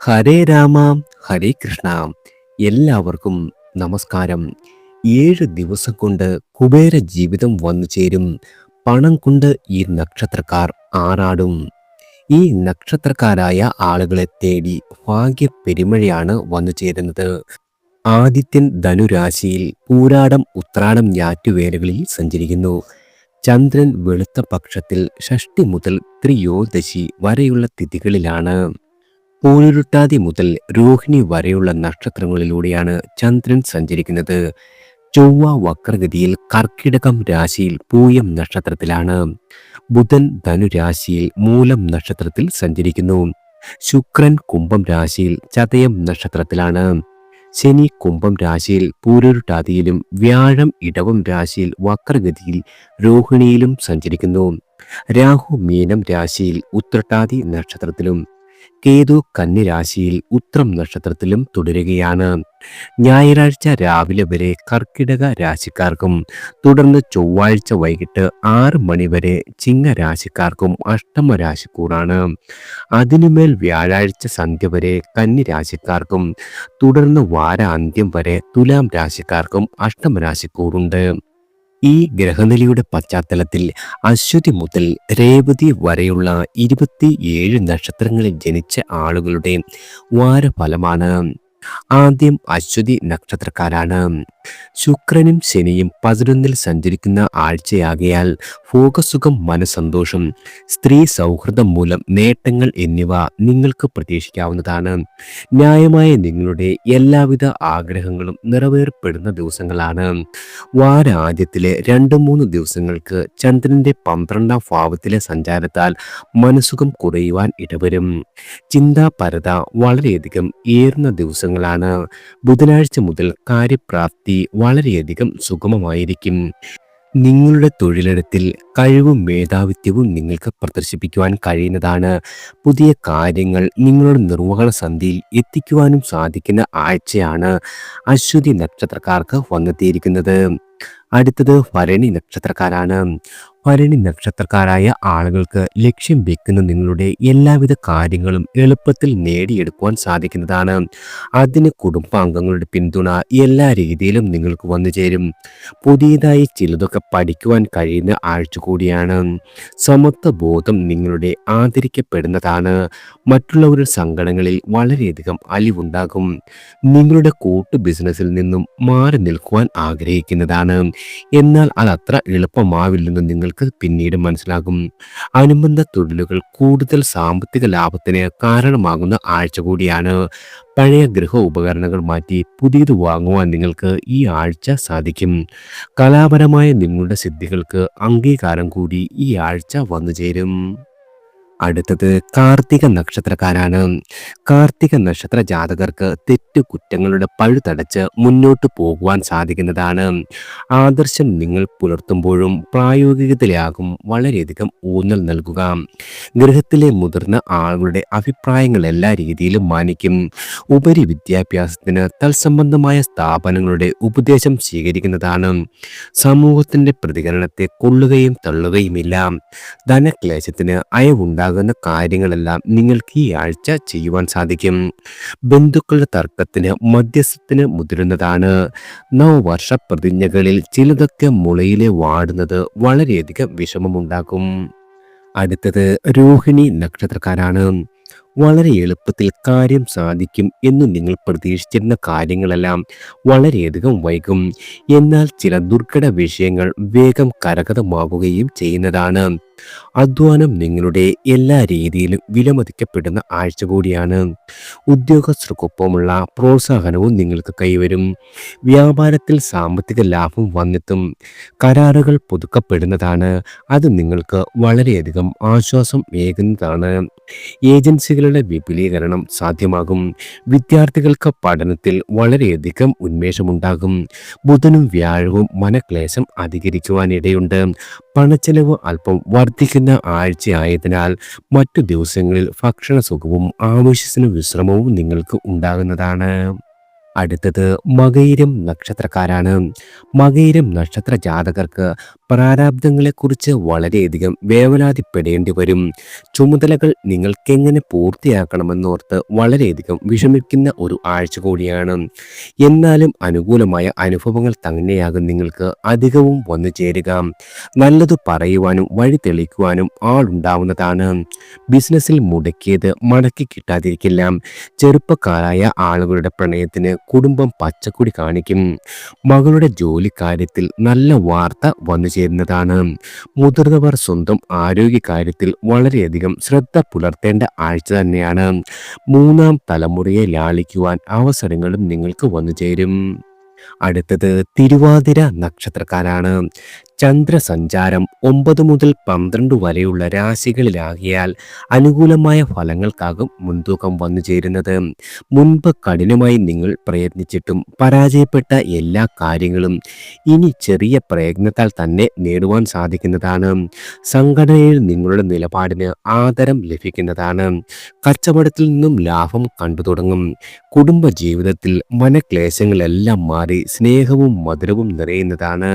ഹരേ രാമ ഹരേ കൃഷ്ണ. എല്ലാവർക്കും നമസ്കാരം. 7 ദിവസം കൊണ്ട് കുബേര ജീവിതം വന്നു ചേരും. പണം കൊണ്ട് ഈ നക്ഷത്രക്കാർ ആറാടും. ഈ നക്ഷത്രക്കാരായ ആളുകളെ തേടി ഭാഗ്യ പെരുമഴയാണ് വന്നു ചേരുന്നത്. ആദിത്യൻ ധനുരാശിയിൽ പൂരാടം ഉത്രാടം ഞാറ്റുവേലകളിൽ സഞ്ചരിക്കുന്നു. ചന്ദ്രൻ വെളുത്ത പക്ഷത്തിൽ ഷഷ്ടി മുതൽ ത്രിയോദശി വരെയുള്ള തിഥികളിലാണ്. പൂരുരുട്ടാതി മുതൽ രോഹിണി വരെയുള്ള നക്ഷത്രങ്ങളിലൂടെയാണ് ചന്ദ്രൻ സഞ്ചരിക്കുന്നത്. ചൊവ്വ വക്രഗതിയിൽ കർക്കിടകം രാശിയിൽ പൂയം നക്ഷത്രത്തിലാണ്. ബുധൻ ധനുരാശിയിൽ മൂലം നക്ഷത്രത്തിൽ സഞ്ചരിക്കുന്നു. ശുക്രൻ കുംഭം രാശിയിൽ ചതയം നക്ഷത്രത്തിലാണ്. ശനി കുംഭം രാശിയിൽ പൂരുരുട്ടാതിയിലും വ്യാഴം ഇടവം രാശിയിൽ വക്രഗതിയിൽ രോഹിണിയിലും സഞ്ചരിക്കുന്നു. രാഹു മീനം രാശിയിൽ ഉത്രട്ടാതി നക്ഷത്രത്തിലും കേതു കന്നി രാശിയിൽ ഉത്രം നക്ഷത്രത്തിലും തുടരുകയാണ്. ഞായറാഴ്ച രാവിലെ വരെ കർക്കിടക രാശിക്കാർക്കും തുടർന്ന് ചൊവ്വാഴ്ച വൈകിട്ട് 6 മണി വരെ ചിങ്ങ രാശിക്കാർക്കും അഷ്ടമ രാശിക്കൂറാണ്. അതിനുമേൽ വ്യാഴാഴ്ച സന്ധ്യ വരെ കന്നി രാശിക്കാർക്കും തുടർന്ന് വാരാന്ത്യം വരെ തുലാം രാശിക്കാർക്കും അഷ്ടമ രാശിക്കൂറുണ്ട്. ഈ ഗ്രഹനിലയുടെ പശ്ചാത്തലത്തിൽ അശ്വതി മുതൽ രേവതി വരെയുള്ള 27 നക്ഷത്രങ്ങളിൽ ജനിച്ച ആളുകളുടെ വാരഫലമാണ്. ആദ്യം അശ്വതി നക്ഷത്രക്കാരാണ്. ശുക്രനും ശനിയും 11-ൽ സഞ്ചരിക്കുന്ന ആഴ്ചയാകയാൽ ഭോഗസുഖം, മനസന്തോഷം, സ്ത്രീ സൗഹൃദം മൂലം നേട്ടങ്ങൾ എന്നിവ നിങ്ങൾക്ക് പ്രതീക്ഷിക്കാവുന്നതാണ്. ന്യായമായ നിങ്ങളുടെ എല്ലാവിധ ആഗ്രഹങ്ങളും നിറവേറപ്പെടുന്ന ദിവസങ്ങളാണ്. വാരാദ്യത്തിലെ 2-3 ദിവസങ്ങൾക്ക് ചന്ദ്രന്റെ 12-ാം ഭാവത്തിലെ സഞ്ചാരത്താൽ മനസുഖം കുറയുവാൻ ഇടവരും. ചിന്താപരത വളരെയധികം ഏറുന്ന ദിവസങ്ങളാണ്. ബുധനാഴ്ച മുതൽ കാര്യപ്രാപ്തി വളരെയധികം സുഗമമായിരിക്കും. നിങ്ങളുടെ തൊഴിലിടത്തിൽ കഴിവും മേധാവിത്വവും നിങ്ങൾക്ക് പ്രദർശിപ്പിക്കുവാൻ കഴിയുന്നതാണ്. പുതിയ കാര്യങ്ങൾ നിങ്ങളുടെ നിർവഹണ സന്ധിയിൽ എത്തിക്കുവാനും സാധിക്കുന്ന ആഴ്ചയാണ് അശ്വതി നക്ഷത്രക്കാർക്ക് വന്നെത്തിയിരിക്കുന്നത്. അടുത്തത് ഭരണി നക്ഷത്രക്കാരാണ്. ഭരണി നക്ഷത്രക്കാരായ ആളുകൾക്ക് ലക്ഷ്യം വെക്കുന്ന നിങ്ങളുടെ എല്ലാവിധ കാര്യങ്ങളും എളുപ്പത്തിൽ നേടിയെടുക്കുവാൻ സാധിക്കുന്നതാണ്. അതിന് കുടുംബാംഗങ്ങളുടെ പിന്തുണ എല്ലാ രീതിയിലും നിങ്ങൾക്ക് വന്നു ചേരും. പുതിയതായി ചിലതൊക്കെ പഠിക്കുവാൻ കഴിയുന്ന ആഴ്ച കൂടിയാണ്. സമത്വ ബോധം നിങ്ങളുടെ ആദരിക്കപ്പെടുന്നതാണ്. മറ്റുള്ളവരുടെ സങ്കടങ്ങളിൽ വളരെയധികം അലിവുണ്ടാകും. നിങ്ങളുടെ കൂട്ടു ബിസിനസ്സിൽ നിന്നും മാറി നിൽക്കുവാൻ ആഗ്രഹിക്കുന്നതാണ്. എന്നാൽ അതത്ര എളുപ്പമാവില്ലെന്ന് നിങ്ങൾക്ക് പിന്നീട് മനസ്സിലാകും. അനുബന്ധ തൊഴിലുകൾ കൂടുതൽ സാമ്പത്തിക ലാഭത്തിന് കാരണമാകുന്ന ആഴ്ച കൂടിയാണ്. പഴയ ഗൃഹ ഉപകരണങ്ങൾ മാറ്റി പുതിയത് വാങ്ങുവാൻ നിങ്ങൾക്ക് ഈ ആഴ്ച സാധിക്കും. കലാപരമായ നിങ്ങളുടെ സിദ്ധികൾക്ക് അംഗീകാരം കൂടി ഈ ആഴ്ച വന്നു ചേരും. അടുത്തത് കാർത്തിക നക്ഷത്രക്കാരാണ്. കാർത്തിക നക്ഷത്ര ജാതകർക്ക് തെറ്റുകുറ്റങ്ങളുടെ പഴുതടച്ച് മുന്നോട്ട് പോകുവാൻ സാധിക്കുന്നതാണ്. ആദർശം നിങ്ങൾ പുലർത്തുമ്പോഴും പ്രായോഗികതയിലാകും വളരെയധികം ഊന്നൽ നൽകുക. ഗൃഹത്തിലെ മുതിർന്ന ആളുകളുടെ അഭിപ്രായങ്ങൾ എല്ലാ രീതിയിലും മാനിക്കും. ഉപരി വിദ്യാഭ്യാസത്തിന് തത്സംബന്ധമായ സ്ഥാപനങ്ങളുടെ ഉപദേശം സ്വീകരിക്കുന്നതാണ്. സമൂഹത്തിന്റെ പ്രതികരണത്തെ കൊള്ളുകയും തള്ളുകയുമില്ല. ധനക്ലേശത്തിന് അയവുണ്ടാകുന്ന കാര്യങ്ങളെല്ലാം നിങ്ങൾക്ക് ഈ ആഴ്ച ചെയ്യുവാൻ സാധിക്കും. ബന്ധുക്കളുടെ തർക്കത്തിന് മധ്യസ്ഥത്തിന് മുതിരുന്നതാണ്. നവവർഷ പ്രതിജ്ഞകളിൽ ചിലതൊക്കെ മുളയിലെ വാടുന്നത് വളരെയധികം വിഷമമുണ്ടാക്കും. അടുത്തത് രോഹിണി നക്ഷത്രക്കാരാണ്. വളരെ എളുപ്പത്തിൽ കാര്യം സാധിക്കും എന്ന് നിങ്ങൾ പ്രതീക്ഷിച്ചിരുന്ന കാര്യങ്ങളെല്ലാം വളരെയധികം വൈകും. എന്നാൽ ചില ദുർഘട വിഷയങ്ങൾ വേഗം കരഗതമാവുകയും ചെയ്യുന്നതാണ്. അധ്വാനം നിങ്ങളുടെ എല്ലാ രീതിയിലും വിലമതിക്കപ്പെടുന്ന ആഴ്ച കൂടിയാണ്. ഉദ്യോഗസ്ഥർക്കൊപ്പമുള്ള പ്രോത്സാഹനവും നിങ്ങൾക്ക് കൈവരും. വ്യാപാരത്തിൽ സാമ്പത്തിക ലാഭം വന്നെത്തും. കരാറുകൾ പുതുക്കപ്പെടുന്നതാണ്. അത് നിങ്ങൾക്ക് വളരെയധികം ആശ്വാസം ഏകുന്നതാണ്. ഏജൻസികളുടെ വിപുലീകരണം സാധ്യമാകും. വിദ്യാർത്ഥികൾക്ക് പഠനത്തിൽ വളരെയധികം ഉന്മേഷമുണ്ടാകും. ബുധനും വ്യാഴവും മനക്ലേശം അധികരിക്കുവാനിടയുണ്ട്. പണച്ചെലവ് അല്പം വർദ്ധിക്കുന്ന ആഴ്ചയായതിനാൽ മറ്റു ദിവസങ്ങളിൽ ഭക്ഷണ സുഖവും ആവശ്യത്തിന് വിശ്രമവും നിങ്ങൾക്ക് ഉണ്ടാകുന്നതാണ്. അടുത്തത് മകയിരം നക്ഷത്രക്കാരാണ്. മകയിരം നക്ഷത്ര ജാതകർക്ക് പ്രാരാബ്ദങ്ങളെക്കുറിച്ച് വളരെയധികം വേവലാതിപ്പെടേണ്ടി വരും. ചുമതലകൾ നിങ്ങൾക്കെങ്ങനെ പൂർത്തിയാക്കണമെന്നോർത്ത് വളരെയധികം വിഷമിക്കുന്ന ഒരു ആഴ്ച കൂടിയാണ്. എന്നാലും അനുകൂലമായ അനുഭവങ്ങൾ തന്നെയാകും നിങ്ങൾക്ക് അധികവും വന്നു ചേരുക. നല്ലത് പറയുവാനും വഴി തെളിക്കുവാനും ആളുണ്ടാവുന്നതാണ്. ബിസിനസ്സിൽ മുടക്കിയത് മടക്കി കിട്ടാതിരിക്കില്ല. ചെറുപ്പക്കാരായ ആളുകളുടെ പ്രണയത്തിന് കുടുംബം പച്ചക്കൊടി കാണിക്കും. മകളുടെ ജോലിക്കാര്യത്തിൽ നല്ല വാർത്ത വന്നു ചേരുന്നതാണ്. മുതിർന്നവർ സ്വന്തം ആരോഗ്യകാര്യത്തിൽ വളരെയധികം ശ്രദ്ധ പുലർത്തേണ്ട ആഴ്ച തന്നെയാണ്. മൂന്നാം തലമുറയെ ലാളിക്കുവാൻ അവസരങ്ങളും നിങ്ങൾക്ക് വന്നു ചേരും. അടുത്തത് തിരുവാതിര നക്ഷത്രക്കാരാണ്. ചന്ദ്രസഞ്ചാരം 9 മുതൽ 12 വരെയുള്ള രാശികളിലാകിയാൽ അനുകൂലമായ ഫലങ്ങൾക്കാകും മുൻതൂക്കം വന്നു ചേരുന്നത്. മുൻപ് കഠിനമായി നിങ്ങൾ പ്രയത്നിച്ചിട്ടും പരാജയപ്പെട്ട എല്ലാ കാര്യങ്ങളും ഇനി ചെറിയ പ്രയത്നത്താൽ തന്നെ നേടുവാൻ സാധിക്കുന്നതാണ്. സംഘടനയിൽ നിങ്ങളുടെ നിലപാടിന് ആദരം ലഭിക്കുന്നതാണ്. കച്ചവടത്തിൽ നിന്നും ലാഭം കണ്ടു തുടങ്ങും. കുടുംബ ജീവിതത്തിൽ മനക്ലേശങ്ങളെല്ലാം മാറി സ്നേഹവും മധുരവും നിറയുന്നതാണ്.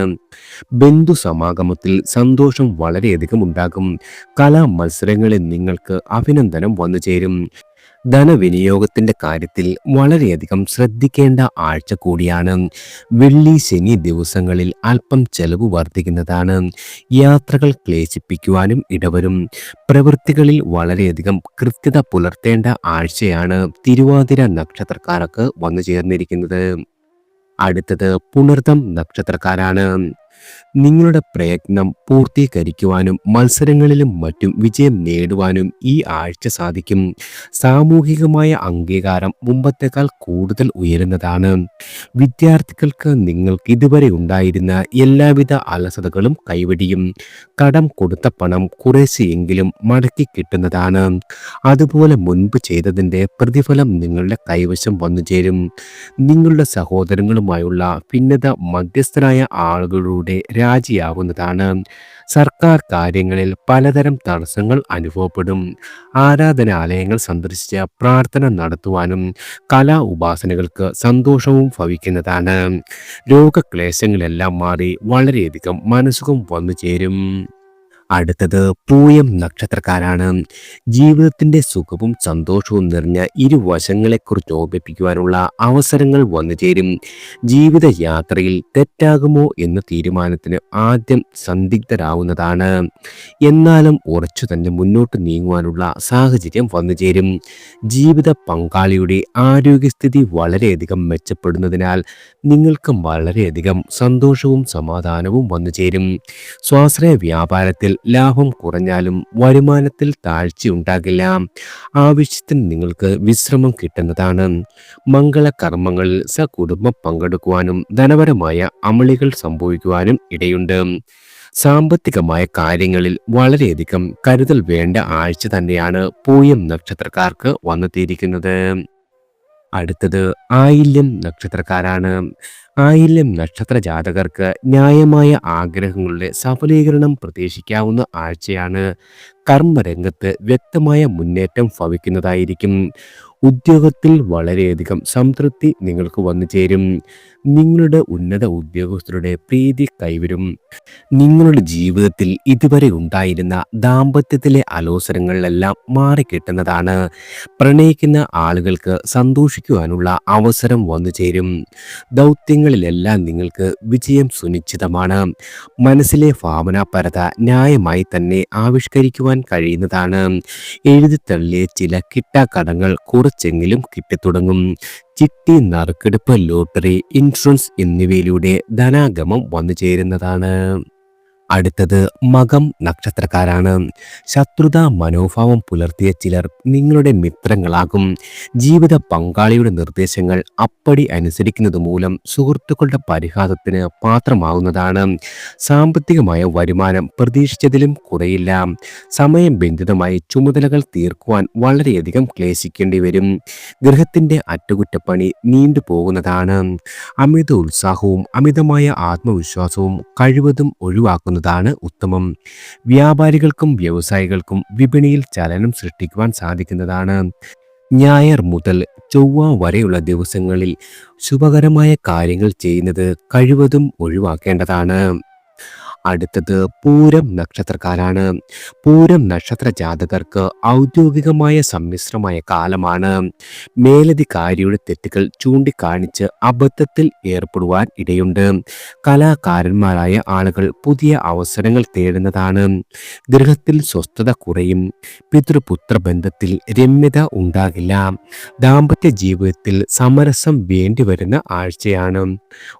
ബന്ധുസമാഗമത്തിൽ സന്തോഷം വളരെയധികം ഉണ്ടാകും. കലാ മത്സരങ്ങളിൽ നിങ്ങൾക്ക് അഭിനന്ദനം വന്നു ചേരും. ധനവിനിയോഗത്തിന്റെ കാര്യത്തിൽ വളരെയധികം ശ്രദ്ധിക്കേണ്ട ആഴ്ച കൂടിയാണ്. വെള്ളി ശനി ദിവസങ്ങളിൽ അല്പം ചെലവ് വർദ്ധിക്കുന്നതാണ്. യാത്രകൾ ക്ലേശിപ്പിക്കുവാനും ഇടവരും. പ്രവൃത്തികളിൽ വളരെയധികം കൃത്യത പുലർത്തേണ്ട ആഴ്ചയാണ് തിരുവാതിര നക്ഷത്രക്കാർക്ക് വന്നു ചേർന്നിരിക്കുന്നത്. അടുത്തത് പുണർതം നക്ഷത്രക്കാരാണ്. നിങ്ങളുടെ പ്രയത്നം പൂർത്തീകരിക്കുവാനും മത്സരങ്ങളിലും മറ്റും വിജയം നേടുവാനും ഈ ആഴ്ച സാധിക്കും. സാമൂഹികമായ അംഗീകാരം മുമ്പത്തേക്കാൾ കൂടുതൽ ഉയരുന്നതാണ്. വിദ്യാർത്ഥികൾക്ക് നിങ്ങൾക്ക് ഇതുവരെ ഉണ്ടായിരുന്ന എല്ലാവിധ അലസതകളും കൈവെടിയും. കടം കൊടുത്ത പണം കുറേശ്ശെയെങ്കിലും മടക്കി കിട്ടുന്നതാണ്. അതുപോലെ മുൻപ് ചെയ്തതിൻ്റെ പ്രതിഫലം നിങ്ങളുടെ കൈവശം വന്നു ചേരും. നിങ്ങളുടെ സഹോദരങ്ങളുമായുള്ള ഭിന്നത മധ്യസ്ഥരായ ആളുകളുടെ രാജിയാവുന്നതാണ്. സർക്കാർ കാര്യങ്ങളിൽ പലതരം തടസ്സങ്ങൾ അനുഭവപ്പെടും. ആരാധനാലയങ്ങൾ സന്ദർശിച്ച് പ്രാർത്ഥന നടത്തുവാനും കലാ ഉപാസനകൾക്ക് സന്തോഷവും ഭവിക്കുന്നതാണ്. രോഗക്ലേശങ്ങളെല്ലാം മാറി വളരെയധികം മനസ്സുഖം വന്നു ചേരും. അടുത്തത് പൂയം നക്ഷത്രക്കാരാണ്. ജീവിതത്തിന്റെ സുഖവും സന്തോഷവും നിറഞ്ഞ ഇരുവശങ്ങളെക്കുറിച്ച് ഓർമ്മിപ്പിക്കുവാനുള്ള അവസരങ്ങൾ വന്നു ചേരും. ജീവിതയാത്രയിൽ തെറ്റാകുമോ എന്ന തീരുമാനത്തിന് ആദ്യം സന്ദിഗ്ധരാവുന്നതാണ്. എന്നാലും ഉറച്ചു തന്നെ മുന്നോട്ട് നീങ്ങുവാനുള്ള സാഹചര്യം വന്നു ചേരും. ജീവിത പങ്കാളിയുടെ ആരോഗ്യസ്ഥിതി വളരെയധികം മെച്ചപ്പെടുന്നതിനാൽ നിങ്ങൾക്ക് വളരെയധികം സന്തോഷവും സമാധാനവും വന്നു ചേരും. സ്വാശ്രയ വ്യാപാരത്തിൽ ലാഭം കുറഞ്ഞാലും വരുമാനത്തിൽ താഴ്ചയുണ്ടാകില്ല. ആവശ്യത്തിന് നിങ്ങൾക്ക് വിശ്രമം കിട്ടുന്നതാണ്. മംഗളകർമ്മങ്ങളിൽ സകുടുംബം പങ്കെടുക്കുവാനും ധനപരമായ അമളികൾ സംഭവിക്കുവാനും ഇടയുണ്ട്. സാമ്പത്തികമായ കാര്യങ്ങളിൽ വളരെയധികം കരുതൽ വേണ്ട ആഴ്ച തന്നെയാണ് പൂയം നക്ഷത്രക്കാർക്ക് വന്നെത്തിയിരിക്കുന്നത്. അടുത്തത് ആയില്യം നക്ഷത്രക്കാരാണ്. ആയില്യം നക്ഷത്ര ജാതകർക്ക് ന്യായമായ ആഗ്രഹങ്ങളുടെ സഫലീകരണം പ്രതീക്ഷിക്കാവുന്ന ആഴ്ചയാണ്. കർമ്മരംഗത്ത് വ്യക്തമായ മുന്നേറ്റം ഭവിക്കുന്നതായിരിക്കും. ഉദ്യോഗത്തിൽ വളരെയധികം സംതൃപ്തി നിങ്ങൾക്ക് വന്നു ചേരും. നിങ്ങളുടെ ഉന്നത ഉദ്യോഗസ്ഥരുടെ പ്രീതി കൈവരും. നിങ്ങളുടെ ജീവിതത്തിൽ ഇതുവരെ ഉണ്ടായിരുന്ന ദാമ്പത്യത്തിലെ അലോസരങ്ങളിലെല്ലാം മാറിക്കിട്ടുന്നതാണ്. പ്രണയിക്കുന്ന ആളുകൾക്ക് സന്തോഷിക്കുവാനുള്ള അവസരം വന്നു ചേരും. ദൗത്യങ്ങളിലെല്ലാം നിങ്ങൾക്ക് വിജയം സുനിശ്ചിതമാണ്. മനസ്സിലെ ഭാവനാപരത ന്യായമായി തന്നെ ആവിഷ്കരിക്കുവാൻ കഴിയുന്നതാണ്. എഴുതിത്തള്ളിയ ചില കിട്ടാക്കടങ്ങൾ കുറച്ചെങ്കിലും കിട്ടിത്തുടങ്ങും. ചിട്ടി, നറുക്കെടുപ്പ്, ലോട്ടറി, ഇൻഷുറൻസ് എന്നിവയിലൂടെ ധനാഗമം വന്നു ചേരുന്നതാണ്. അടുത്തത് മകം നക്ഷത്രക്കാരാണ്. ശത്രുതാ മനോഭാവം പുലർത്തിയ ചിലർ നിങ്ങളുടെ മിത്രങ്ങളാകും. ജീവിത പങ്കാളിയുടെ നിർദ്ദേശങ്ങൾ അപ്പടി അനുസരിക്കുന്നത് മൂലം സുഹൃത്തുക്കളുടെ പരിഹാസത്തിന് പാത്രമാകുന്നതാണ്. സാമ്പത്തികമായ വരുമാനം പ്രതീക്ഷിച്ചതിലും കുറയില്ല. സമയബന്ധിതമായി ചുമതലകൾ തീർക്കുവാൻ വളരെയധികം ക്ലേശിക്കേണ്ടി വരും. ഗൃഹത്തിന്റെ അറ്റകുറ്റപ്പണി നീണ്ടുപോകുന്നതാണ്. അമിത ഉത്സാഹവും അമിതമായ ആത്മവിശ്വാസവും കഴിവതും ഒഴിവാക്കുന്നത് ഉത്തമം. വ്യാപാരികൾക്കും വ്യവസായികൾക്കും വിപണിയിൽ ചലനം സൃഷ്ടിക്കുവാൻ സാധിക്കുന്നതാണ്. ഞായർ മുതൽ ചൊവ്വ വരെയുള്ള ദിവസങ്ങളിൽ ശുഭകരമായ കാര്യങ്ങൾ ചെയ്യുന്നത് കഴിവതും ഒഴിവാക്കേണ്ടതാണ്. അടുത്തത് പൂരം നക്ഷത്രക്കാരാണ്. പൂരം നക്ഷത്ര ജാതകർക്ക് ഔദ്യോഗികമായ സമ്മിശ്രമായ കാലമാണ്. മേലധികാരിയുടെ തെറ്റുകൾ ചൂണ്ടിക്കാണിച്ച് അബദ്ധത്തിൽ ഏർപ്പെടുവാൻ ഇടയുണ്ട്. കലാകാരന്മാരായ ആളുകൾ പുതിയ അവസരങ്ങൾ തേടുന്നതാണ്. ഗൃഹത്തിൽ സ്വസ്ഥത കുറയും. പിതൃപുത്ര ബന്ധത്തിൽ രമ്യത ഉണ്ടാകില്ല. ദാമ്പത്യ ജീവിതത്തിൽ സമരസം വേണ്ടിവരുന്ന ആഴ്ചയാണ്.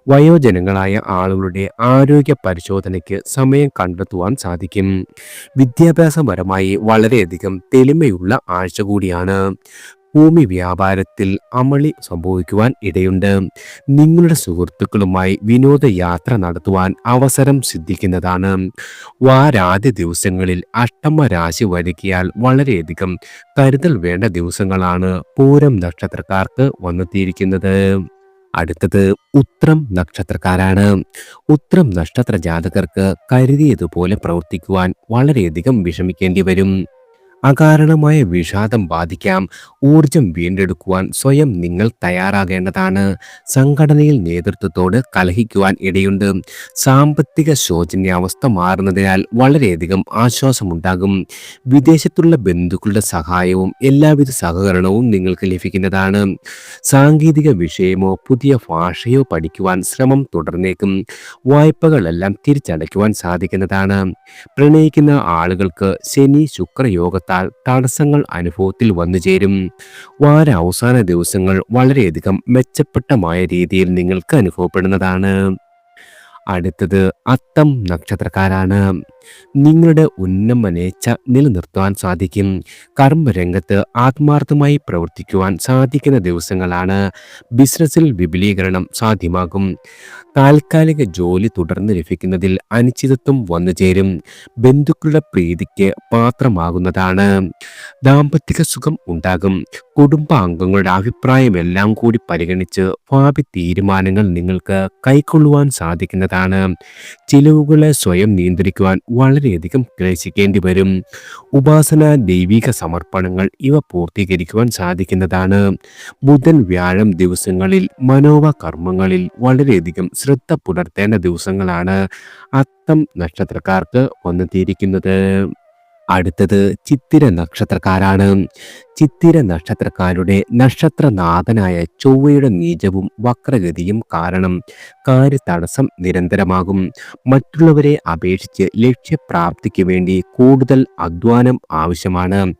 വയോജനങ്ങളായ ആളുകളുടെ ആരോഗ്യ പരിശോധനയ്ക്ക് സമയം കണ്ടെത്തുവാൻ സാധിക്കും. വിദ്യാഭ്യാസപരമായി വളരെയധികം തെളിമയുള്ള ആഴ്ച കൂടിയാണ്. ഭൂമി വ്യാപാരത്തിൽ അമളി സംഭവിക്കുവാൻ ഇടയുണ്ട്. നിങ്ങളുടെ സുഹൃത്തുക്കളുമായി വിനോദയാത്ര നടത്തുവാൻ അവസരം സിദ്ധിക്കുന്നതാണ്. വാരാദ്യ ദിവസങ്ങളിൽ അഷ്ടമ രാശി വരികിയാൽ വളരെയധികം കരുതൽ വേണ്ട ദിവസങ്ങളാണ് പൂരം നക്ഷത്രക്കാർക്ക് വന്നെത്തിയിരിക്കുന്നത്. അടുത്തത് ഉത്രം നക്ഷത്രക്കാരാണ്. ഉത്രം നക്ഷത്ര ജാതകർക്ക് കരുതിയതുപോലെ പ്രവർത്തിക്കുവാൻ വളരെയധികം വിഷമിക്കേണ്ടി വരും. അകാരണമായ വിഷാദം ബാധിക്കാം. ഊർജം വീണ്ടെടുക്കുവാൻ സ്വയം നിങ്ങൾ തയ്യാറാകേണ്ടതാണ്. സംഘടനയിൽ നേതൃത്വത്തോട് കലഹിക്കുവാൻ ഇടയുണ്ട്. സാമ്പത്തിക ശോചനീയാവസ്ഥ മാറുന്നതിനാൽ വളരെയധികം ആശ്വാസമുണ്ടാകും. വിദേശത്തുള്ള ബന്ധുക്കളുടെ സഹായവും എല്ലാവിധ സഹകരണവും നിങ്ങൾക്ക് ലഭിക്കുന്നതാണ്. സാങ്കേതിക വിഷയമോ പുതിയ ഭാഷയോ പഠിക്കുവാൻ ശ്രമം തുടർന്നേക്കും. വായ്പകളെല്ലാം തിരിച്ചടയ്ക്കുവാൻ സാധിക്കുന്നതാണ്. പ്രണയിക്കുന്ന ആളുകൾക്ക് ശനി ശുക്രയോഗത്താൽ തടസ്സങ്ങൾ അനുഭവത്തിൽ വന്നു ചേരും. വാര അവസാന ദിവസങ്ങൾ വളരെയധികം മെച്ചപ്പെട്ടമായ രീതിയിൽ നിങ്ങൾക്ക് അനുഭവപ്പെടുന്നതാണ്. അടുത്തത് അത്തം നക്ഷത്രക്കാരാണ്. നിങ്ങളുടെ ഉന്നമനേച്ഛ നിലനിർത്തുവാൻ സാധിക്കും. കർമ്മരംഗത്ത് ആത്മാർത്ഥമായി പ്രവർത്തിക്കുവാൻ സാധിക്കുന്ന ദിവസങ്ങളാണ്. ബിസിനസ്സിൽ വിപുലീകരണം സാധ്യമാകും. താൽക്കാലിക ജോലി തുടർന്ന് ലഭിക്കുന്നതിൽ അനിശ്ചിതത്വം വന്നു ചേരും. ബന്ധുക്കളുടെ പ്രീതിക്ക് പാത്രമാകുന്നതാണ്. ദാമ്പത്തിക സുഖം ഉണ്ടാകും. കുടുംബാംഗങ്ങളുടെ അഭിപ്രായമെല്ലാം കൂടി പരിഗണിച്ച് ഭാവി തീരുമാനങ്ങൾ നിങ്ങൾക്ക് കൈക്കൊള്ളുവാൻ സാധിക്കുന്നതാണ്. ചിലവുകളെ സ്വയം നിയന്ത്രിക്കുവാൻ വളരെയധികം ക്ലേശിക്കേണ്ടി വരും. ഉപാസന, ദൈവിക സമർപ്പണങ്ങൾ ഇവ പൂർത്തീകരിക്കുവാൻ സാധിക്കുന്നതാണ്. ബുധൻ വ്യാഴം ദിവസങ്ങളിൽ മനോവ കർമ്മങ്ങളിൽ വളരെയധികം ശ്രദ്ധ പുലർത്തേണ്ട ദിവസങ്ങളാണ് അത്തം നക്ഷത്രക്കാർക്ക് വന്നെത്തിയിരിക്കുന്നത്. അടുത്തത് ചിത്തിര നക്ഷത്രക്കാരാണ്. ചിത്തിര നക്ഷത്രക്കാരുടെ നക്ഷത്രനാഥനായ ചൊവ്വയുടെ നീചവും വക്രഗതിയും കാരണം കാര്യതടസ്സം നിരന്തരമാകും. മറ്റുള്ളവരെ അപേക്ഷിച്ച് ലക്ഷ്യപ്രാപ്തിക്ക് വേണ്ടി കൂടുതൽ അധ്വാനം ആവശ്യമാണ്.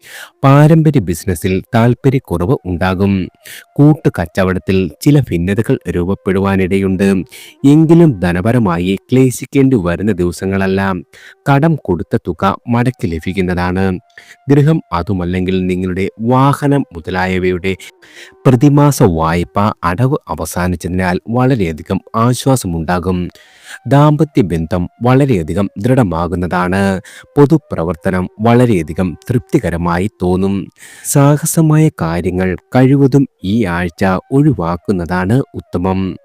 പാരമ്പര്യ ബിസിനസ്സിൽ താല്പര്യക്കുറവ് ഉണ്ടാകും. കൂട്ടുകച്ചവടത്തിൽ ചില ഭിന്നതകൾ രൂപപ്പെടുവാനിടയുണ്ട്. എങ്കിലും ധനപരമായി ക്ലേശിക്കേണ്ടി വരുന്ന ദിവസങ്ങളല്ല. കടം കൊടുത്ത തുക മടക്കി ലഭിക്കുന്നതാണ്. ഗൃഹം അതുമല്ലെങ്കിൽ നിങ്ങളുടെ വാഹനം മുതലായവയുടെ പ്രതിമാസ വായ്പ അടവ് അവസാനിച്ചതിനാൽ വളരെയധികം ആശ്വാസമുണ്ടാകും. ദാമ്പത്യ ബന്ധം വളരെയധികം ദൃഢമാകുന്നതാണ്. പൊതുപ്രവർത്തനം വളരെയധികം തൃപ്തികരമായി തോന്നും. സാഹസമായ കാര്യങ്ങൾ കഴിവതും ഈ ആഴ്ച ഒഴിവാക്കുന്നതാണ് ഉത്തമം.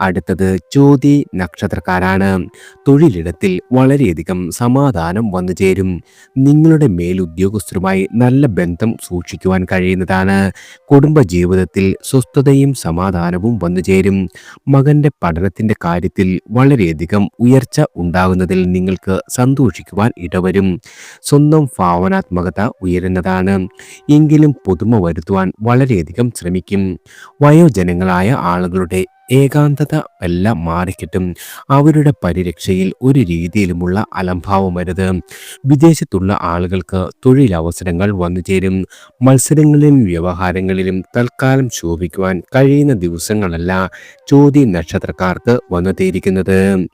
അടുത്തത് ചോതി നക്ഷത്രക്കാരാണ്. തൊഴിലിടത്തിൽ വളരെയധികം സമാധാനം വന്നു ചേരും. നിങ്ങളുടെ മേലുദ്യോഗസ്ഥരുമായി നല്ല ബന്ധം സൂക്ഷിക്കുവാൻ കഴിയുന്നതാണ്. കുടുംബജീവിതത്തിൽ സ്വസ്ഥതയും സമാധാനവും വന്നു ചേരും. മകന്റെ പഠനത്തിന്റെ കാര്യത്തിൽ വളരെയധികം ഉയർച്ച ഉണ്ടാകുന്നതിൽ നിങ്ങൾക്ക് സന്തോഷിക്കുവാൻ ഇടവരും. സ്വന്തം ഭാവനാത്മകത ഉയരുന്നതാണ്. എങ്കിലും പുതുമ വരുത്തുവാൻ വളരെയധികം ശ്രമിക്കും. വയോജനങ്ങളായ ആളുകളുടെ ഏകാന്തത എല്ലാം മാറിക്കിട്ടും. അവരുടെ പരിരക്ഷയിൽ ഒരു രീതിയിലുമുള്ള അലംഭാവം വരുത്. വിദേശത്തുള്ള ആളുകൾക്ക് തൊഴിലവസരങ്ങൾ വന്നു ചേരും. മത്സരങ്ങളിലും വ്യവഹാരങ്ങളിലും തൽക്കാലം ശോഭിക്കുവാൻ കഴിയുന്ന ദിവസങ്ങളല്ല ചോതി നക്ഷത്രക്കാർക്ക് വന്നെത്തിയിരിക്കുന്നത്.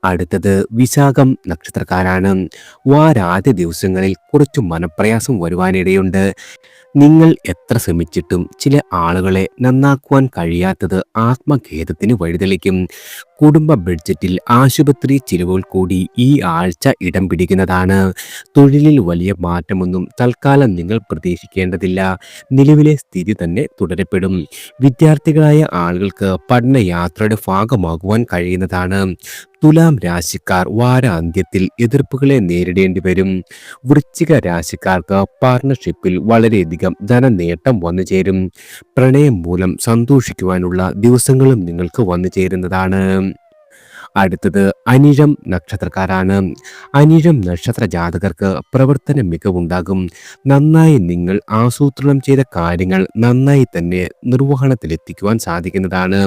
അടുത്തത് വിശാഖം നക്ഷത്രക്കാരാണ്. വാരാദ്യ ദിവസങ്ങളിൽ കുറച്ചു മനപ്രയാസം വരുവാനിടയുണ്ട്. നിങ്ങൾ എത്ര ശ്രമിച്ചിട്ടും ചില ആളുകളെ നന്നാക്കുവാൻ കഴിയാത്തത് ആത്മഖേദത്തിന് വഴിതെളിക്കും. കുടുംബ ബഡ്ജറ്റിൽ ആശുപത്രി ചിലവുകൾ കൂടി ഈ ആഴ്ച ഇടം പിടിക്കുന്നതാണ്. തൊഴിലിൽ വലിയ മാറ്റമൊന്നും തൽക്കാലം നിങ്ങൾ പ്രതീക്ഷിക്കേണ്ടതില്ല. നിലവിലെ സ്ഥിതി തന്നെ തുടരപ്പെടും. വിദ്യാർത്ഥികളായ ആളുകൾക്ക് പഠനയാത്രയുടെ ഭാഗമാകുവാൻ കഴിയുന്നതാണ്. തുലാം രാശിക്കാർ വാരാന്ത്യത്തിൽ എതിർപ്പുകളെ നേരിടേണ്ടി വരും. വൃശ്ചിക രാശിക്കാർക്ക് പാർട്ണർഷിപ്പിൽ വളരെയധികം ധനനേട്ടം വന്നു ചേരും. പ്രണയം മൂലം സന്തോഷിക്കുവാനുള്ള ദിവസങ്ങളും നിങ്ങൾക്ക് വന്നു ചേരുന്നതാണ്. അടുത്തത് അനിഴം നക്ഷത്രക്കാരാണ്. അനിഴം നക്ഷത്ര ജാതകർക്ക് പ്രവർത്തന മികവുണ്ടാകും. നന്നായി നിങ്ങൾ ആസൂത്രണം ചെയ്ത കാര്യങ്ങൾ നന്നായി തന്നെ നിർവഹണത്തിലെത്തിക്കുവാൻ സാധിക്കുന്നതാണ്.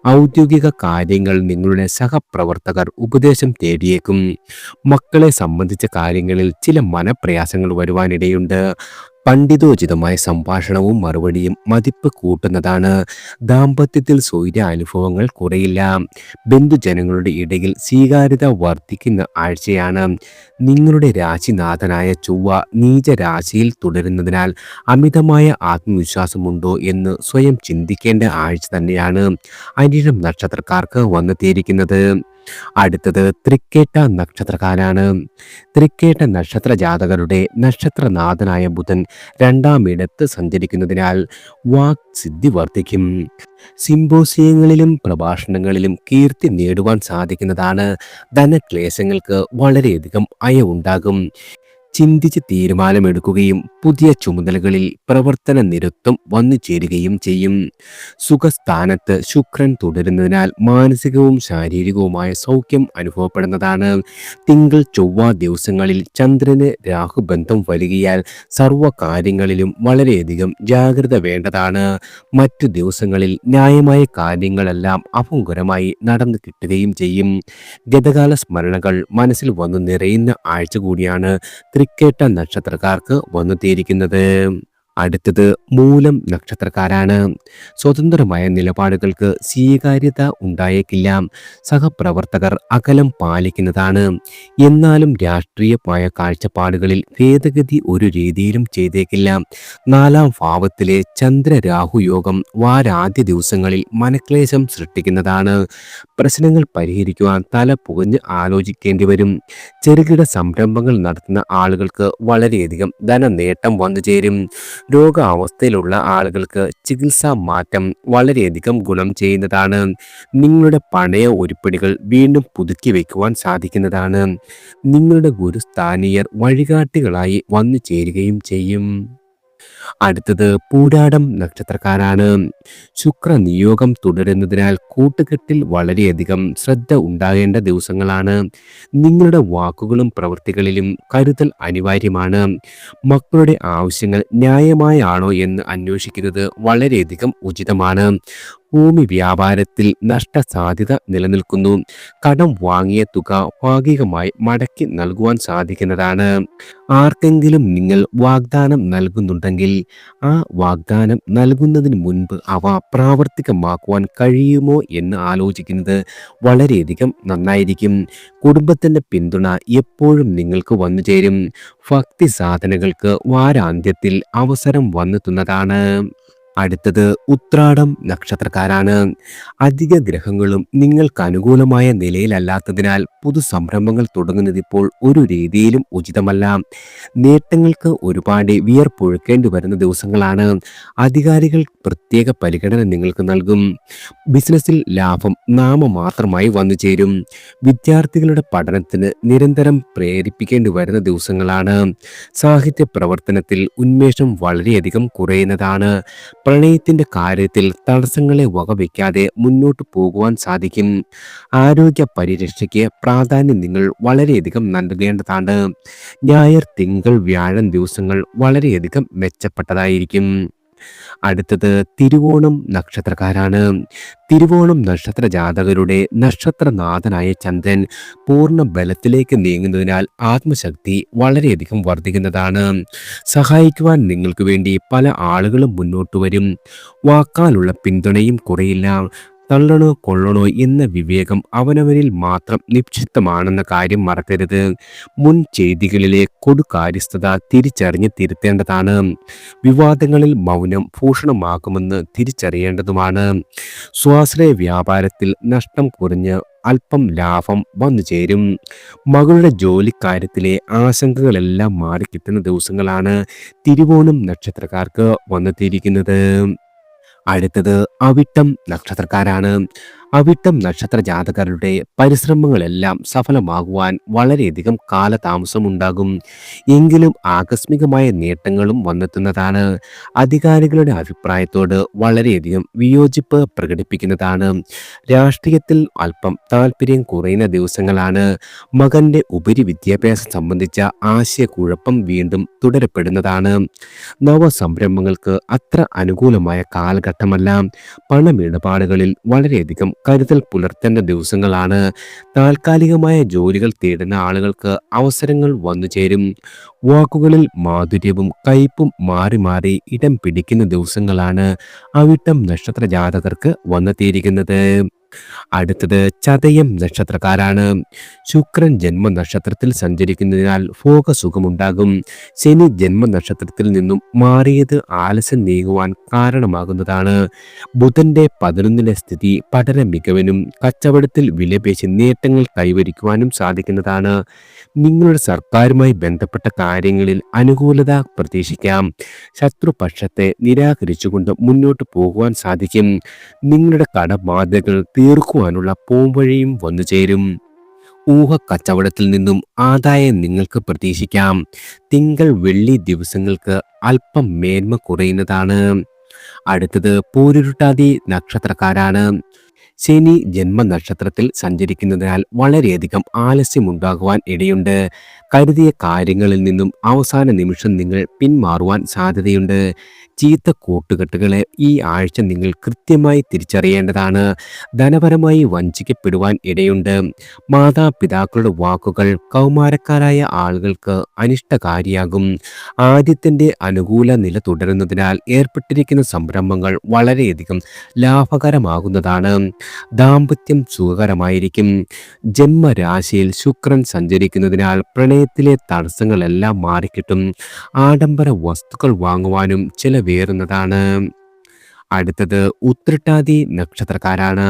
ഔദ്യോഗിക കാര്യങ്ങൾ നിങ്ങളുടെ സഹപ്രവർത്തകർ ഉപദേശം തേടിയേക്കും. മക്കളെ സംബന്ധിച്ച കാര്യങ്ങളിൽ ചില മനപ്രയാസങ്ങൾ വരുവാനിടയുണ്ട്. പണ്ഡിതോചിതമായ സംഭാഷണവും മറുപടിയും മതിപ്പ് കൂട്ടുന്നതാണ്. ദാമ്പത്യത്തിൽ സ്വൈര അനുഭവങ്ങൾ കുറയില്ല. ബന്ധുജനങ്ങളുടെ ഇടയിൽ സ്വീകാര്യത വർദ്ധിക്കുന്ന ആഴ്ചയാണ്. നിങ്ങളുടെ രാശിനാഥനായ ചൊവ്വ നീചരാശിയിൽ തുടരുന്നതിനാൽ അമിതമായ ആത്മവിശ്വാസമുണ്ടോ എന്ന് സ്വയം ചിന്തിക്കേണ്ട ആഴ്ച തന്നെയാണ് അനിഴം നക്ഷത്രക്കാർക്ക് വന്നെത്തിയിരിക്കുന്നത്. അടുത്തത് തൃക്കേട്ട നക്ഷത്രക്കാരാണ്. തൃക്കേട്ട നക്ഷത്ര ജാതകരുടെ നക്ഷത്രനാഥനായ ബുധൻ രണ്ടാമിടത്ത് സഞ്ചരിക്കുന്നതിനാൽ വാക് സിദ്ധി വർദ്ധിക്കും. സിംപോസിയങ്ങളിലും പ്രഭാഷണങ്ങളിലും കീർത്തി നേടുവാൻ സാധിക്കുന്നതാണ്. ധനക്ലേശങ്ങൾക്ക് വളരെയധികം അയവുണ്ടാകും. ചിന്തിച്ച് തീരുമാനമെടുക്കുകയും പുതിയ ചുമതലകളിൽ പ്രവർത്തന നിരത്വം വന്നു ചേരുകയും ചെയ്യും. സുഖസ്ഥാനത്ത് ശുക്രൻ തുടരുന്നതിനാൽ മാനസികവും ശാരീരികവുമായ സൗഖ്യം അനുഭവപ്പെടുന്നതാണ്. തിങ്കൾ ചൊവ്വ ദിവസങ്ങളിൽ ചന്ദ്രന് രാഹുബന്ധം വരികയാൽ സർവ്വകാര്യങ്ങളിലും വളരെയധികം ജാഗ്രത വേണ്ടതാണ്. മറ്റു ദിവസങ്ങളിൽ ന്യായമായ കാര്യങ്ങളെല്ലാം അപൂർവമായി നടന്നു കിട്ടുകയും ചെയ്യും. ഗതകാല സ്മരണകൾ മനസ്സിൽ വന്നു നിറയുന്ന ആഴ്ച കൂടിയാണ് തൃക്കേട്ട നക്ഷത്രക്കാർക്ക് വന്നെത്തിയിരിക്കുന്നത്. അടുത്തത് മൂലം നക്ഷത്രക്കാരാണ്. സ്വതന്ത്രമായ നിലപാടുകൾക്ക് സ്വീകാര്യത ഉണ്ടായേക്കില്ല. സഹപ്രവർത്തകർ അകലം പാലിക്കുന്നതാണ്. എന്നാലും രാഷ്ട്രീയമായ കാഴ്ചപ്പാടുകളിൽ ഭേദഗതി ഒരു രീതിയിലും ചെയ്തേക്കില്ല. നാലാം ഭാവത്തിലെ ചന്ദ്രരാഹു യോഗം വാരാദ്യ ദിവസങ്ങളിൽ മനക്ലേശം സൃഷ്ടിക്കുന്നതാണ്. പ്രശ്നങ്ങൾ പരിഹരിക്കുവാൻ തല പുകഞ്ഞ് ആലോചിക്കേണ്ടി വരും. ചെറുകിട സംരംഭങ്ങൾ നടത്തുന്ന ആളുകൾക്ക് വളരെയധികം ധനനേട്ടം വന്നു ചേരും. രോഗാവസ്ഥയിലുള്ള ആളുകൾക്ക് ചികിത്സാ മാറ്റം വളരെയധികം ഗുണം ചെയ്യുന്നതാണ്. നിങ്ങളുടെ പഴയ ഉരുപ്പടികൾ വീണ്ടും പുതുക്കി വയ്ക്കുവാൻ സാധിക്കുന്നതാണ്. നിങ്ങളുടെ ഗുരുസ്ഥാനീയർ വഴികാട്ടികളായി വന്നു ചേരുകയും ചെയ്യും. അടുത്തത് പൂരാടം നക്ഷത്രക്കാരാണ്. ശുക്ര നിയോഗം തുടരുന്നതിനാൽ കൂട്ടുകെട്ടിൽ വളരെയധികം ശ്രദ്ധ ഉണ്ടാകേണ്ട ദിവസങ്ങളാണ്. നിങ്ങളുടെ വാക്കുകളും പ്രവൃത്തികളിലും കരുതൽ അനിവാര്യമാണ്. മക്കളുടെ ആവശ്യങ്ങൾ ന്യായമായാണോ എന്ന് അന്വേഷിക്കുന്നത് വളരെയധികം ഉചിതമാണ്. ഭൂമി വ്യാപാരത്തിൽ നഷ്ടസാധ്യത നിലനിൽക്കുന്നു. കടം വാങ്ങിയ തുക ഭാഗികമായി മടക്കി നൽകുവാൻ സാധിക്കുന്നതാണ്. ആർക്കെങ്കിലും നിങ്ങൾ വാഗ്ദാനം നൽകുന്നുണ്ടെങ്കിൽ ആ വാഗ്ദാനം നൽകുന്നതിന് മുൻപ് അവ പ്രാവർത്തികമാക്കുവാൻ കഴിയുമോ എന്ന് ആലോചിക്കുന്നത് വളരെയധികം നന്നായിരിക്കും. കുടുംബത്തിൻ്റെ പിന്തുണ എപ്പോഴും നിങ്ങൾക്ക് വന്നു ചേരും. ഭക്തി സാധനങ്ങൾക്ക് വാരാന്ത്യത്തിൽ അവസരം വന്നെത്തുന്നതാണ്. അടുത്തത് ഉത്രാടം നക്ഷത്രക്കാരാണ്. അധിക ഗ്രഹങ്ങളും നിങ്ങൾക്ക് അനുകൂലമായ നിലയിലല്ലാത്തതിനാൽ പൊതു സംരംഭങ്ങൾ തുടങ്ങുന്നത് ഇപ്പോൾ ഒരു രീതിയിലും ഉചിതമല്ല. നേട്ടങ്ങൾക്ക് ഒരുപാട് വിയർപ്പൊഴുക്കേണ്ടി വരുന്ന ദിവസങ്ങളാണ്. അധികാരികൾ പ്രത്യേക പരിഗണന നിങ്ങൾക്ക് നൽകും. ബിസിനസ്സിൽ ലാഭം നാമമാത്രമായി വന്നു ചേരും. വിദ്യാർത്ഥികളുടെ പഠനത്തിന് നിരന്തരം പ്രേരിപ്പിക്കേണ്ടി വരുന്ന ദിവസങ്ങളാണ്. സാഹിത്യ പ്രവർത്തനത്തിൽ ഉന്മേഷം വളരെയധികം കുറയുന്നതാണ്. പ്രണയത്തിൻ്റെ കാര്യത്തിൽ തടസ്സങ്ങളെ വകവയ്ക്കാതെ മുന്നോട്ട് പോകുവാൻ സാധിക്കും. ആരോഗ്യ പരിരക്ഷയ്ക്ക് പ്രാധാന്യം നിങ്ങൾ വളരെയധികം നൽകേണ്ടതാണ്. ഞായർ, തിങ്കൾ, വ്യാഴം ദിവസങ്ങൾ വളരെയധികം മെച്ചപ്പെട്ടതായിരിക്കും. അടുത്തത് തിരുവോണം നക്ഷത്രക്കാരാണ്. തിരുവോണം നക്ഷത്ര ജാതകരുടെ നക്ഷത്രനാഥനായ ചന്ദ്രൻ പൂർണ്ണ ബലത്തിലേക്ക് നീങ്ങുന്നതിനാൽ ആത്മശക്തി വളരെയധികം വർദ്ധിക്കുന്നതാണ്. സഹായിക്കുവാൻ നിങ്ങൾക്ക് വേണ്ടി പല ആളുകളും മുന്നോട്ട് വരും. വാക്കാലുള്ള പിന്തുണയും കുറയില്ല. തള്ളണോ കൊള്ളണോ എന്ന വിവേകം അവനവനിൽ മാത്രം നിക്ഷിപ്തമാണെന്ന കാര്യം മറക്കരുത്. മുൻ ചെയ്തികളിലെ കൊടുകാര്യസ്ഥത തിരിച്ചറിഞ്ഞ് തിരുത്തേണ്ടതാണ്. വിവാദങ്ങളിൽ മൗനം ഭൂഷണമാകുമെന്ന് തിരിച്ചറിയേണ്ടതുമാണ്. സ്വാശ്രയ വ്യാപാരത്തിൽ നഷ്ടം കുറഞ്ഞ് അല്പം ലാഭം വന്നു ചേരും. മകളുടെ ജോലിക്കാര്യത്തിലെ ആശങ്കകളെല്ലാം മാറിക്കിട്ടുന്ന ദിവസങ്ങളാണ് തിരുവോണം നക്ഷത്രക്കാർക്ക് വന്നെത്തിയിരിക്കുന്നത്. അടുത്തത് അവിട്ടം നക്ഷത്രക്കാരാണ്. അവിട്ടം നക്ഷത്ര ജാതകരുടെ പരിശ്രമങ്ങളെല്ലാം സഫലമാകുവാൻ വളരെയധികം കാലതാമസം ഉണ്ടാകും. എങ്കിലും ആകസ്മികമായ നേട്ടങ്ങളും വന്നെത്തുന്നതാണ്. അധികാരികളുടെ അഭിപ്രായത്തോട് വളരെയധികം വിയോജിപ്പ് പ്രകടിപ്പിക്കുന്നതാണ്. രാഷ്ട്രീയത്തിൽ അല്പം താല്പര്യം കുറയുന്ന ദിവസങ്ങളാണ്. മകന്റെ ഉപരിവിദ്യാഭ്യാസം സംബന്ധിച്ച ആശയക്കുഴപ്പം വീണ്ടും തുടരപ്പെടുന്നതാണ്. നവസംരംഭങ്ങൾക്ക് അത്ര അനുകൂലമായ കാലഘട്ടമല്ല. പണമിടപാടുകളിൽ വളരെയധികം കരുതൽ പുലർത്തേണ്ട ദിവസങ്ങളാണ്. താൽക്കാലികമായ ജോലികൾ തേടുന്ന ആളുകൾക്ക് അവസരങ്ങൾ വന്നു ചേരും. വാക്കുകളിൽ മാധുര്യവും കയ്പും മാറി മാറി ഇടം പിടിക്കുന്ന ദിവസങ്ങളാണ് അവിട്ടം നക്ഷത്ര ജാതകർക്ക് വന്നെത്തിയിരിക്കുന്നത്. അടുത്തത് ചതയം നക്ഷത്രക്കാരാണ്. ശുക്രൻ ജന്മനക്ഷത്രത്തിൽ സഞ്ചരിക്കുന്നതിനാൽ ഭോഗസുഖമുണ്ടാകും. ശനി ജന്മനക്ഷത്രത്തിൽ നിന്നും മാറിയത് ആലസ്യം നീങ്ങുവാൻ കാരണമാകുന്നതാണ്. ബുധന്റെ 11ലെ സ്ഥിതി പഠന മികവിനും കച്ചവടത്തിൽ വിലപേശി നേട്ടങ്ങൾ കൈവരിക്കുവാനും സാധിക്കുന്നതാണ്. നിങ്ങളുടെ സർക്കാരുമായി ബന്ധപ്പെട്ട കാര്യങ്ങളിൽ അനുകൂലത പ്രതീക്ഷിക്കാം. ശത്രുപക്ഷത്തെ നിരാകരിച്ചുകൊണ്ട് മുന്നോട്ട് പോകുവാൻ സാധിക്കും. നിങ്ങളുടെ കടബാധ്യതകൾ തീർക്കുവാനുള്ള പോംവഴിയും വന്നു ചേരും. ഊഹക്കച്ചവടത്തിൽ നിന്നും ആദായം നിങ്ങൾക്ക് പ്രതീക്ഷിക്കാം. തിങ്കൾ വെള്ളി ദിവസങ്ങൾക്ക് അല്പം മേന്മ കുറയുന്നതാണ്. അടുത്തത് പൂരുരുട്ടാതി നക്ഷത്രക്കാരാണ്. ശനി ജന്മനക്ഷത്രത്തിൽ സഞ്ചരിക്കുന്നതിനാൽ വളരെയധികം ആലസ്യമുണ്ടാകുവാൻ ഇടയുണ്ട്. കരുതിയ കാര്യങ്ങളിൽ നിന്നും അവസാന നിമിഷം നിങ്ങൾ പിന്മാറുവാൻ സാധ്യതയുണ്ട്. ചീത്ത കൂട്ടുകെട്ടുകളെ ഈ ആഴ്ച നിങ്ങൾ കൃത്യമായി തിരിച്ചറിയേണ്ടതാണ്. ധനപരമായി വഞ്ചിക്കപ്പെടുവാൻ ഇടയുണ്ട്. മാതാപിതാക്കളുടെ വാക്കുകൾ കൗമാരക്കാരായ ആളുകൾക്ക് അനിഷ്ടകാരിയാകും. ആദ്യത്തിൻ്റെ അനുകൂല നില തുടരുന്നതിനാൽ ഏർപ്പെട്ടിരിക്കുന്ന സംരംഭങ്ങൾ വളരെയധികം ലാഭകരമാകുന്നതാണ്. ദാമ്പത്യം സുഖകരമായിരിക്കും. ജന്മരാശിയിൽ ശുക്രൻ സഞ്ചരിക്കുന്നതിനാൽ പ്രണയത്തിലെ തടസ്സങ്ങളെല്ലാം മാറിക്കിട്ടും. ആഡംബര വസ്തുക്കൾ വാങ്ങുവാനും ചിലവേറുന്നതാണ്. അടുത്തത് ഉത്രട്ടാതി നക്ഷത്രക്കാരാണ്.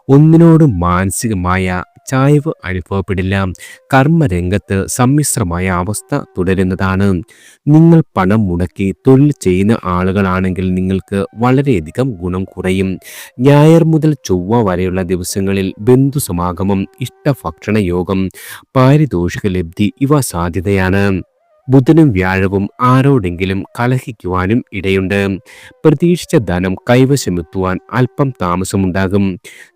ഒന്നിനോട് മാനസികമായ ചായ്വ് അനുഭവപ്പെടില്ല. കർമ്മരംഗത്ത് സമ്മിശ്രമായ അവസ്ഥ തുടരുന്നതാണ്. നിങ്ങൾ പണം മുടക്കി തൊഴിൽ ചെയ്യുന്ന ആളുകളാണെങ്കിൽ നിങ്ങൾക്ക് വളരെയധികം ഗുണം കുറയും. ഞായർ മുതൽ ചൊവ്വ വരെയുള്ള ദിവസങ്ങളിൽ ബന്ധുസമാഗമം, ഇഷ്ടഭക്ഷണ യോഗം, പാരിതോഷിക ലബ്ധി ഇവ സാധ്യതയാണ്. ബുധനും വ്യാഴവും ആരോടെങ്കിലും കലഹിക്കുവാനും ഇടയുണ്ട്. പ്രതീക്ഷിച്ച ധനം കൈവശമെത്തുവാൻ അല്പം താമസമുണ്ടാകും.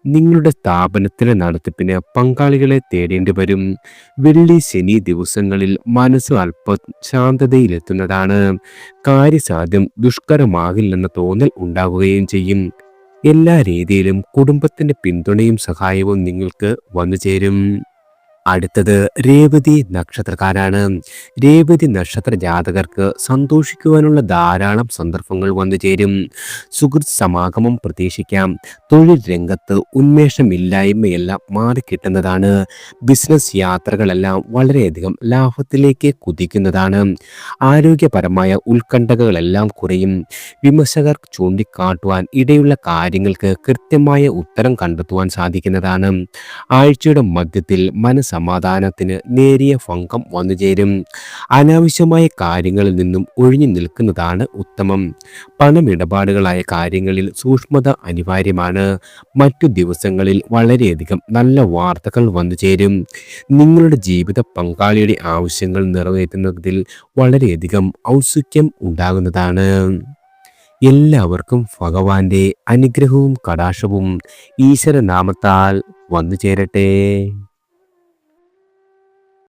നിങ്ങളുടെ സ്ഥാപനത്തിലെ നടത്തിപ്പിന് പങ്കാളികളെ തേടേണ്ടി വരും. വെള്ളി ശനി ദിവസങ്ങളിൽ മനസ്സ് അല്പം ശാന്തതയിലെത്തുന്നതാണ്. കാര്യസാധ്യം ദുഷ്കരമാകില്ലെന്ന തോന്നൽ ഉണ്ടാവുകയും ചെയ്യും. എല്ലാ രീതിയിലും കുടുംബത്തിന്റെ പിന്തുണയും സഹായവും നിങ്ങൾക്ക് വന്നു ചേരും. അടുത്തത് രേവതി നക്ഷത്രക്കാരാണ്. രേവതി നക്ഷത്ര ജാതകർക്ക് സന്തോഷിക്കുവാനുള്ള ധാരാളം സന്ദർഭങ്ങൾ വന്നു ചേരും. സുഹൃത്ത് സമാഗമം പ്രതീക്ഷിക്കാം. തൊഴിൽ രംഗത്ത് ഉന്മേഷമില്ലായ്മയെല്ലാം മാറിക്കിട്ടുന്നതാണ്. ബിസിനസ് യാത്രകളെല്ലാം വളരെയധികം ലാഭത്തിലേക്ക് കുതിക്കുന്നതാണ്. ആരോഗ്യപരമായ ഉത്കണ്ഠകളെല്ലാം കുറയും. വിമർശകർ ചൂണ്ടിക്കാട്ടുവാൻ ഇടയുള്ള കാര്യങ്ങൾക്ക് കൃത്യമായ ഉത്തരം കണ്ടെത്തുവാൻ സാധിക്കുന്നതാണ്. ആഴ്ചയുടെ മധ്യത്തിൽ മനസമാധാനത്തിന് നേരിയ ഭംഗം വന്നുചേരും. അനാവശ്യമായ കാര്യങ്ങളിൽ നിന്നും ഒഴിഞ്ഞു നിൽക്കുന്നതാണ് ഉത്തമം. പണമിടപാടുകളായ കാര്യങ്ങളിൽ സൂക്ഷ്മത അനിവാര്യമാണ്. മറ്റു ദിവസങ്ങളിൽ വളരെയധികം നല്ല വാർത്തകൾ വന്നു ചേരും. നിങ്ങളുടെ ജീവിത പങ്കാളിയുടെ ആവശ്യങ്ങൾ നിറവേറ്റുന്നതിൽ വളരെയധികം ഔത്സുക്യം ഉണ്ടാകുന്നതാണ്. എല്ലാവർക്കും ഭഗവാന്റെ അനുഗ്രഹവും കടാക്ഷവും ഈശ്വരനാമത്താൽ വന്നു ചേരട്ടെ.